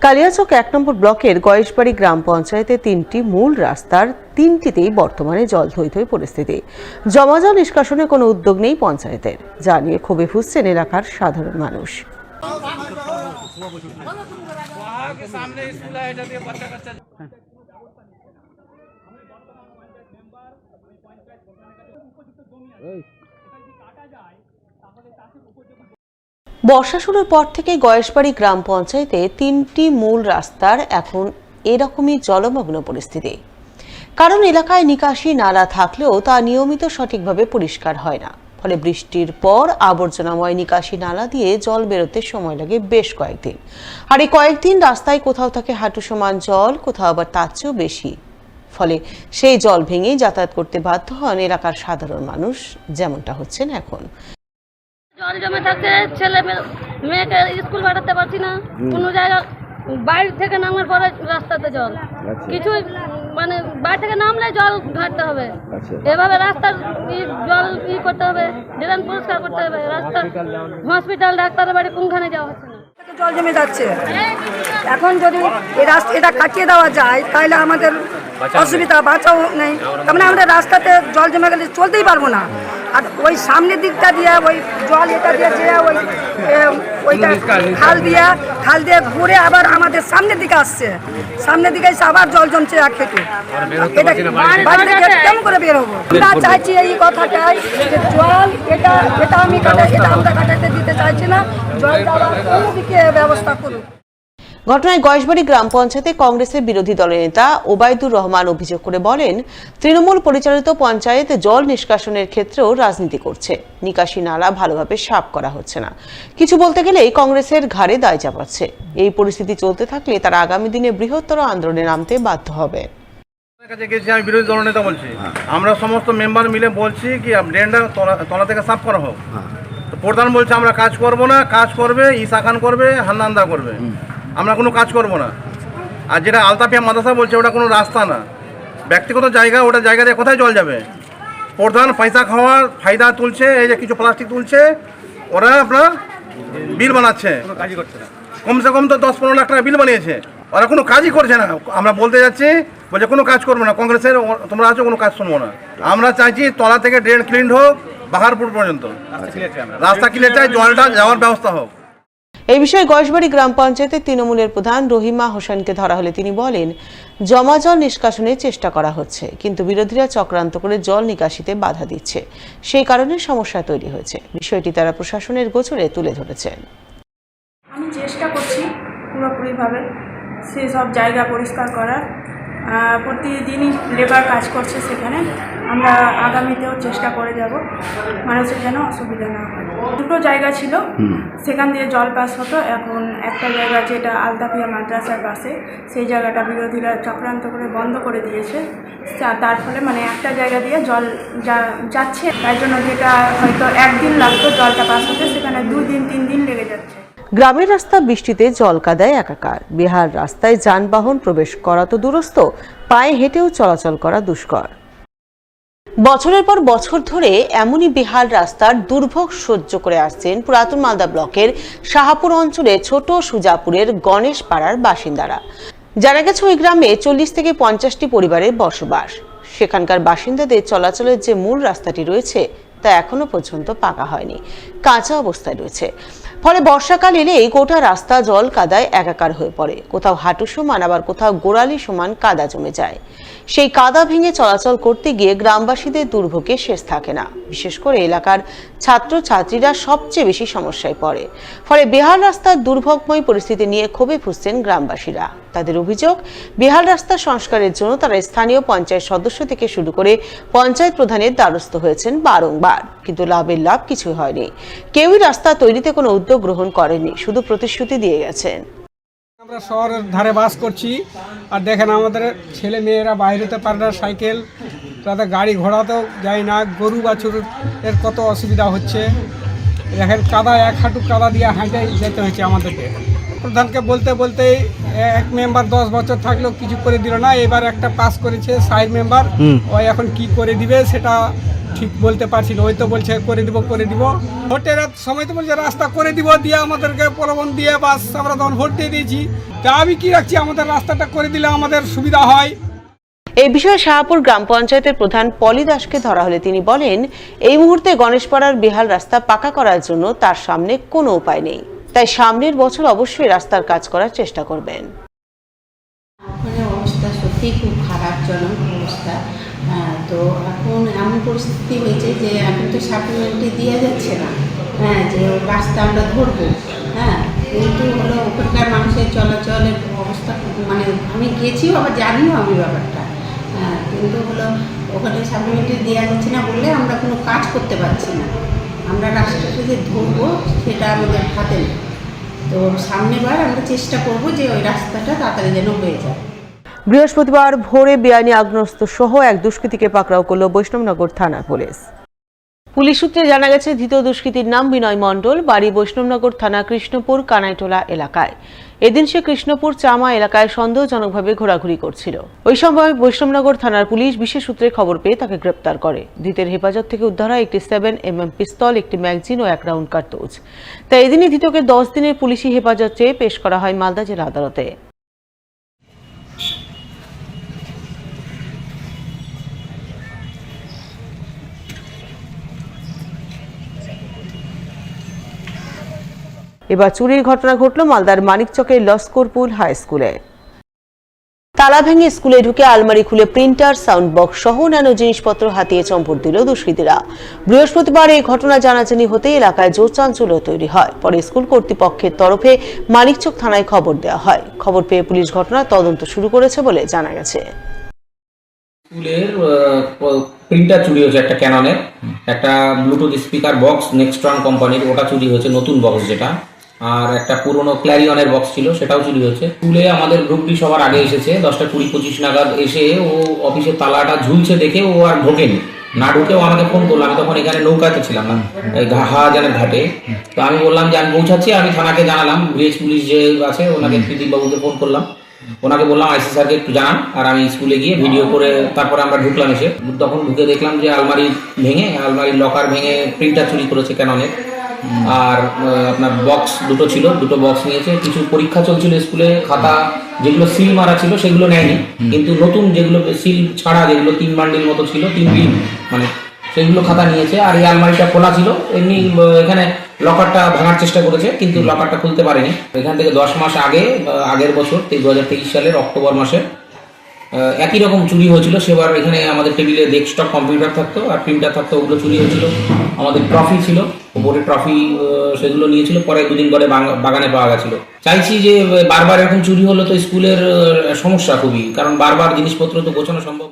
কালিয়াচক ১ নম্বর ব্লকের গয়েশবাড়ি গ্রাম পঞ্চায়েতে ৩টি মূল রাস্তার ৩টিতেই বর্তমানে জল থই থই পরিস্থিতি। জমা জল নিষ্কাশনে কোনো উদ্যোগ নেই পঞ্চায়েতের, যা নিয়ে ক্ষোভে ফুঁসছেন এলাকার সাধারণ মানুষ। বর্ষা শুরুর পর থেকে গয়েশবাড়ি গ্রাম পঞ্চায়েতে ৩টি মূল রাস্তার এখন এরকমই জলমগ্ন পরিস্থিতি। কারণ এলাকায় নিকাশি নালা থাকলেও তা নিয়মিত সঠিকভাবে পরিষ্কার হয় না, ফলে বৃষ্টির পর আবর্জনাময় নিকাশি নালা দিয়ে জল বেরোতে সময় লাগে বেশ কয়েকদিন। আর এই কয়েকদিন রাস্তায় কোথাও থাকে হাঁটু সমান জল, কোথাও আবার তার চেয়েও বেশি। ফলে সেই জল ভেঙেই যাতায়াত করতে বাধ্য হন এলাকার সাধারণ মানুষ, যেমনটা হচ্ছেন এখন। জল জমে থাকছে, ছেলে মেয়েকে স্কুল পাঠাতে পারছি না, কোনো জায়গা বাইরে থেকে নামার পরে রাস্তাতে জল, কিছু মানে বাইরে থেকে নামলে জল ঘাটতে হবে, এভাবে রাস্তার জল করতে হবে, ড্রেন পরিষ্কার করতে হবে, রাস্তা হসপিটাল ডাক্তারের বাড়ি কোনখানে যাওয়া হচ্ছে না, জল জমে যাচ্ছে। এখন যদি এই এটা কাটিয়ে দেওয়া যায় তাহলে আমাদের অসুবিধা, বাঁচাও নেই। তার মানে আমরা রাস্তাতে জল জমে গেলে চলতেই পারবো না। আর ওই সামনের দিকটা দিয়ে ওই জল এটা দিয়ে যে ওইটা খাল দিয়ে ঘুরে আবার আমাদের সামনের দিকে আসছে, সামনের দিকে এসে আবার জল জমছে এক হেঁটে। বাড়িতে কেমন করে বের হবো? আমরা চাইছি এই কথাটাই যে জল এটা আমি আমরা কাটাতে দিতে চাইছি না, জল যাওয়ার অন্যদিকে ব্যবস্থা করুন। ঘটনায় গয়েশবাড়ি গ্রাম পঞ্চায়েতে কংগ্রেসের বিরোধী দলের নেতা ওবায়দুর রহমান অভিযোগ করে বলেন, তৃণমূল পরিচালিত পঞ্চায়েত জল নিষ্কাশনের ক্ষেত্রেও রাজনীতি করছে, নিকাশি নালা ভালোভাবে সাফ করা হচ্ছে না। কিছু বলতে গেলেই কংগ্রেসের ঘাড়ে দায় চাপাচ্ছে। এই পরিস্থিতি চলতে থাকলে তারা আগামী দিনে বৃহত্তর আন্দোলনে নামতে বাধ্য হবে। আমি বিরোধী দলনেতা বলছি, আমরা সমস্ত মেম্বার মিলে বলছি কি ড্রেনটা তলা থেকে সাফ করা হোক। প্রধান বলছে আমরা কাজ করব না, কাজ করবে ইসা খান করবে, হান্নান্দা করবে, আমরা কোনো কাজ করব না। আর যেটা আলতাপিয়া মাদ্রাসা বলছে ওটা কোনো রাস্তা না, ব্যক্তিগত জায়গা, ওটা জায়গা দিয়ে কোথায় জল যাবে? প্রধান পয়সা খাওয়ার ফায়দা তুলছে, এই যে কিছু প্লাস্টিক তুলছে, ওরা আপনার বিল বানাচ্ছে, কমসে কম তো 10-15 লাখ টাকা বিল বানিয়েছে, ওরা কোনো কাজই করছে না। আমরা বলতে যাচ্ছি, বলছে কোনো কাজ করবো না, কংগ্রেসের তোমরা আছো, কোনো কাজ শুনবো না। আমরা চাইছি তলা থেকে ড্রেন ক্লিন হোক, বাহারপুর পর্যন্ত রাস্তা ক্লিয়ার চাই, জলটা যাওয়ার ব্যবস্থা হোক। এই বিষয়ে গয়েশবাড়ি গ্রাম পঞ্চায়েতের তৃণমূলের প্রধান রহিমা হোসেনকে ধরা হলে তিনি বলেন, জমা জল নিষ্কাশনের চেষ্টা করা হচ্ছে, কিন্তু বিরোধীরা চক্রান্ত করে জল নিকাশিতে বাধা দিচ্ছে, সেই কারণে সমস্যা তৈরি হয়েছে। বিষয়টি তারা প্রশাসনের গোচরে তুলে ধরেছেন। আমি চেষ্টা করছি পুরোপুরিভাবে সেসব জায়গা পরিষ্কার করার, প্রতিদিনই লেবার কাজ করছে সেখানে, আমরা আগামীতেও চেষ্টা করে যাব মানুষের যেন অসুবিধা না হয়। দুটো জায়গা ছিল, সেখান দিয়ে জল পাস হতো, এখন একটা জায়গা যেটা আলতাপিয়া মাদ্রাসার পাশে, সেই জায়গাটা বিরোধীরা চক্রান্ত করে বন্ধ করে দিয়েছে। তার ফলে মানে একটা জায়গা দিয়ে জল যাচ্ছে, তার জন্য যেটা হয়তো একদিন লাগতো জলটা পাস হতে, সেখানে 2 দিন 3 দিন লেগে যাচ্ছে। গ্রামের রাস্তা বৃষ্টিতে জল কাদায় একাকার। বেহাল রাস্তায় যানবাহন প্রবেশ করা তো দূরস্থ, পায়ে হেঁটেও চলাচল করা দুষ্কর। বছরের পর বছর ধরে এমনই বেহাল রাস্তার দুর্ভোগ সহ্য করে আসছেন পুরাতন মালদা ব্লকের শাহাপুর অঞ্চলে ছোট সুজাপুরের গণেশ পাড়ার বাসিন্দারা। জানা গেছে ওই গ্রামে 40 থেকে 50টি পরিবারের বসবাস। সেখানকার বাসিন্দাদের চলাচলের যে মূল রাস্তাটি রয়েছে তা এখনো পর্যন্ত পাকা হয়নি, কাঁচা অবস্থায় রয়েছে। ফলে বর্ষাকাল এলেই গোটা রাস্তা জল কাদায় একাকার হয়ে পড়ে, কোথাও হাঁটু সমান, আবার কোথাও গোড়ালি সমান কাদা জমে যায়। সেই কাদা ভেঙে চলাচল করতে গিয়ে গ্রামবাসীদের দুর্ভোগে শেষ থাকে না। বিশেষ করে এলাকার ছাত্রছাত্রীরা সবচেয়ে বেশি সমস্যায় পড়ে। ফলে বেহাল রাস্তার দুর্ভোগময় পরিস্থিতি নিয়ে ক্ষোভে ফুঁসছেন গ্রামবাসীরা। তাদের অভিযোগ, বেহাল রাস্তা সংস্কারের জন্য তারা স্থানীয় পঞ্চায়েত সদস্য থেকে শুরু করে পঞ্চায়েত প্রধানের দ্বারস্থ হয়েছেন বারংবার, কিন্তু লাভের লাভ কিছুই হয়নি। কেউই রাস্তা তৈরিতে কোনো উদ্যোগ গ্রহণ করেনি, শুধু প্রতিশ্রুতি দিয়ে গেছেন। আমরা শহরের ধারে বাস করছি, আর দেখেন আমাদের ছেলে মেয়েরা বাইরেতে পারে না, সাইকেল তাদের গাড়ি ঘোড়াতেও যায় না, গরু বাছুর এর কত অসুবিধা হচ্ছে। দেখেন কাদা, 1 হাঁটু কাদা দিয়ে হাঁটে যেতে হয়েছে আমাদেরকে। প্রধানকে বলতে বলতে এক মেম্বার 10 বছর থাকলেও কিছু করে দিল না। এবার একটা পাস করেছে সাইড মেম্বার, ওই এখন কি করে দিবে সেটা ঠিক বলতে পারছি না। ওই তো বলছে করে দিব। ভোটের সময় তো বলছে রাস্তা করে দিব, দিয়ে আমাদেরকে প্রলোভন দিয়ে বাস আমরা তখন ভোট দিয়ে দিয়েছি। তা আমি কি রাখছি, আমাদের রাস্তাটা করে দিলে আমাদের সুবিধা হয়। এই বিষয়ে শাহপুর গ্রাম পঞ্চায়েতের প্রধান পলি দাসকে ধরা হলে তিনি বলেন, এই মুহূর্তে গণেশপাড়ার বেহাল রাস্তা পাকা করার জন্য তার সামনে কোনো উপায় নেই, তাই সামনের বছর অবশ্যই রাস্তার কাজ করার চেষ্টা করবেন। ওখানে অবস্থা সত্যি খুব খারাপজনক অবস্থা। তো এখন এমন পরিস্থিতি হয়েছে যে এখন তো সাপ্লিমেন্টরি দেওয়া যাচ্ছে না, যে রাস্তা আমরা ধরবো, কিন্তু হলো ওখানকার মানুষের চলাচলের অবস্থা মানে আমি গেছিও, আবার জানিও আমি ব্যাপারটা, কিন্তু হলো ওখানে সাপ্লিমেন্টরি দেওয়া যাচ্ছে না বললে আমরা কোনো কাজ করতে পারছি না। আমরা রাস্তাটা যে ধরবো সেটা আমাদের হাতে নেই। তো সামনেবার আমরা চেষ্টা করব যে ওই রাস্তাটা তাড়াতাড়ি যেন হয়ে যায়। বৃহস্পতিবার ভোরে বেআইনি আগ্নেয়াস্ত্র সহ এক দুষ্কৃতীকে পাকড়াও করল বৈষ্ণবনগর থানার পুলিশ। পুলিশ সূত্রে জানা গেছে, ধৃত দুষ্কৃতীর নাম বিনয় মণ্ডল, বাড়ি বৈষ্ণবনগর থানা কৃষ্ণপুর কানাইটোলা এলাকায়। এদিন সে কৃষ্ণপুর চামা এলাকায় সন্দেহজনকভাবে ঘোরাঘুরি করছিল। ওই সময় বৈষ্ণবনগর থানার পুলিশ বিশেষ সূত্রে খবর পেয়ে তাকে গ্রেপ্তার করে। ধৃতের হেফাজত থেকে উদ্ধার হয় একটি 7mm পিস্তল, একটি ম্যাগজিন ও 1 রাউন্ড কার্তুজ। তাই এদিনই ধৃতকে 10 দিনের পুলিশি হেফাজত চেয়ে পেশ করা হয় মালদা জেলা আদালতে। এবার চুরির ঘটনা ঘটল মালদার মানিকচকের লস্করপুর হাই স্কুলে। তালা ভেঙে স্কুলে ঢুকে আলমারি খুলে প্রিন্টার, সাউন্ড বক্স সহ অন্যান্য জিনিসপত্র হাতিয়ে চম্পট দিল দুষ্কৃতীরা। বৃহস্পতিবার এই ঘটনা জানাজানি হতেই এলাকায় জোর চাঞ্চল্য তৈরি হয়। পরে স্কুল কর্তৃপক্ষের তরফে মানিকচক থানায় খবর দেওয়া হয়। খবর পেয়ে পুলিশ ঘটনার তদন্ত শুরু করেছে বলে জানা গেছে। স্কুলের প্রিন্টার চুরি হয়েছে, একটা ক্যাননের, একটা ব্লুটুথ স্পিকার বক্স নেক্সট্রন কোম্পানির, ওটা চুরি হয়েছে, নতুন বক্স যেটা, আর একটা পুরনো ক্ল্যারিয়নের বক্স ছিল সেটাও চুরি হয়েছে। স্কুলে আমাদের গ্রুপটি সবার আগে এসেছে, 10টা 20-25 নাগাদ এসে ও অফিসের তালাটা ঝুলছে দেখে ও আর ঢোকেনি, না ঢুকেও আমাকে ফোন করলো। আমি তখন এখানে নৌকাতে ছিলাম না, এই হাজানের ঘাটে। তো আমি বললাম যে আমি পৌঁছাচ্ছি, আমি থানাকে জানালাম, ব্রিজ পুলিশ যে আছে ওনাকে প্রদীপ বাবুকে ফোন করলাম, ওনাকে বললাম আইসি স্যারকে একটু জানান, আর আমি স্কুলে গিয়ে ভিডিও করে তারপরে আমরা ঢুকলাম। এসে তখন ঢুকে দেখলাম যে আলমারির লকার ভেঙে প্রিন্টার চুরি করেছে ক্যাননের, আর আপনার বক্স দুটো ছিল, দুটো বক্স নিয়েছে। কিছু পরীক্ষা চলছিল স্কুলে, খাতা যেগুলো সিল মারা ছিল সেগুলো নেয়নি, কিন্তু নতুন যেগুলো সিল ছাড়া যেগুলো 3 বান্ডিল মতো ছিল, 3 দিন মানে সেগুলো খাতা নিয়েছে। আর এই আলমারিটা খোলা ছিল, এমনি এখানে লকারটা ভাঙার চেষ্টা করেছে কিন্তু লকারটা খুলতে পারেনি। এখান থেকে 10 মাস আগের বছর 2023 সালের অক্টোবর মাসে একই রকম চুরি হয়েছিল। সেবার এখানে আমাদের টেবিলে ডেস্কটপ কম্পিউটার থাকতো আর প্রিন্টার থাকতো, ওগুলো চুরি হয়েছিল। আমাদের ট্রফি ছিল, ওপরে ট্রফি সেগুলো নিয়েছিল, পরে 2 দিন পরে বাগানে পাওয়া গেছিল। চাইছি যে বারবার এরকম চুরি হলো তো স্কুলের সমস্যা খুবই, কারণ বারবার জিনিসপত্র তো গোছানো সম্ভব।